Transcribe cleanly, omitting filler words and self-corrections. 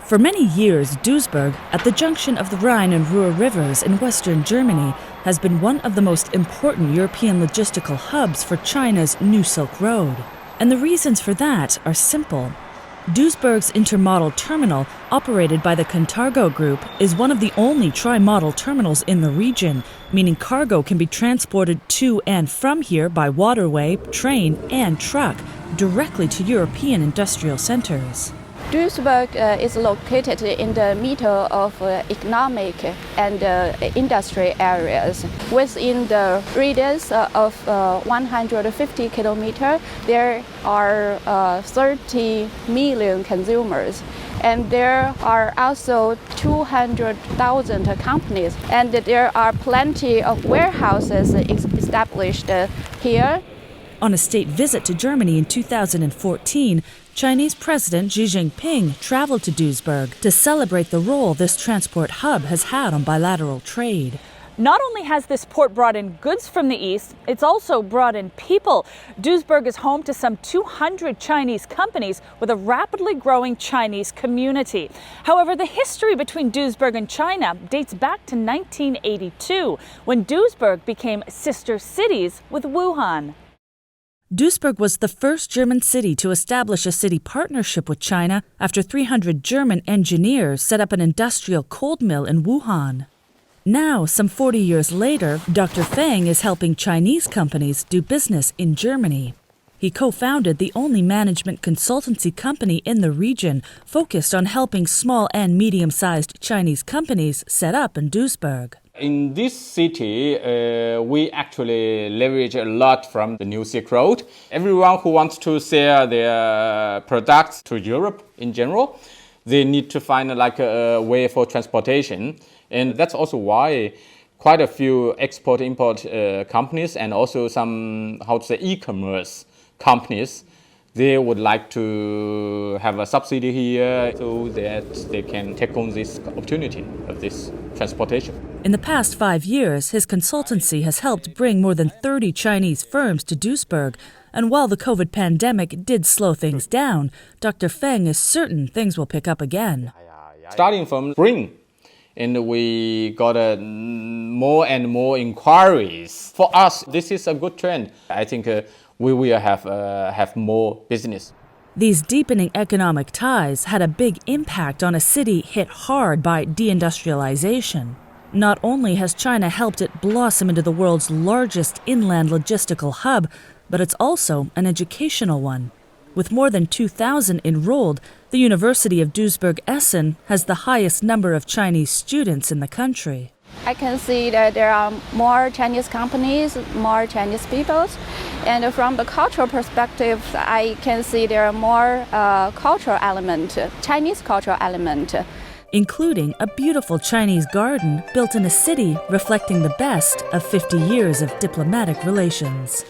For many years, Duisburg, at the junction of the Rhine and Ruhr rivers in western Germany, has been one of the most important European logistical hubs for China's New Silk Road. And the reasons for that are simple. Duisburg's intermodal terminal, operated by the Contargo Group, is one of the only tri-modal terminals in the region, meaning cargo can be transported to and from here by waterway, train, and truck, directly to European industrial centers. Duisburg is located in the middle of economic and industry areas. Within the radius of 150 kilometers, there are 30 million consumers. And there are also 200,000 companies. And there are plenty of warehouses established here. On a state visit to Germany in 2014, Chinese President Xi Jinping traveled to Duisburg to celebrate the role this transport hub has had on bilateral trade. Not only has this port brought in goods from the east, it's also brought in people. Duisburg is home to some 200 Chinese companies with a rapidly growing Chinese community. However, the history between Duisburg and China dates back to 1982, when Duisburg became sister cities with Wuhan. Duisburg was the first German city to establish a city partnership with China after 300 German engineers set up an industrial cold mill in Wuhan. Now, some 40 years later, Dr. Feng is helping Chinese companies do business in Germany. He co-founded the only management consultancy company in the region focused on helping small and medium-sized Chinese companies set up in Duisburg. In this city, we actually leverage a lot from the New Silk Road. Everyone who wants to sell their products to Europe in general, they need to find a way for transportation. And that's also why quite a few export-import companies and also some, e-commerce companies, they would like to have a subsidy here so that they can take on this opportunity of this transportation. In the past 5 years, his consultancy has helped bring more than 30 Chinese firms to Duisburg. And while the COVID pandemic did slow things down, Dr. Feng is certain things will pick up again. Starting from spring, and we got more and more inquiries. For us, this is a good trend. I think we will have more business. These deepening economic ties had a big impact on a city hit hard by deindustrialization. Not only has China helped it blossom into the world's largest inland logistical hub, but it's also an educational one. With more than 2,000 enrolled, the University of Duisburg-Essen has the highest number of Chinese students in the country. I can see that there are more Chinese companies, more Chinese people. And from the cultural perspective, I can see there are more cultural element, Chinese cultural element. Including a beautiful Chinese garden built in a city reflecting the best of 50 years of diplomatic relations.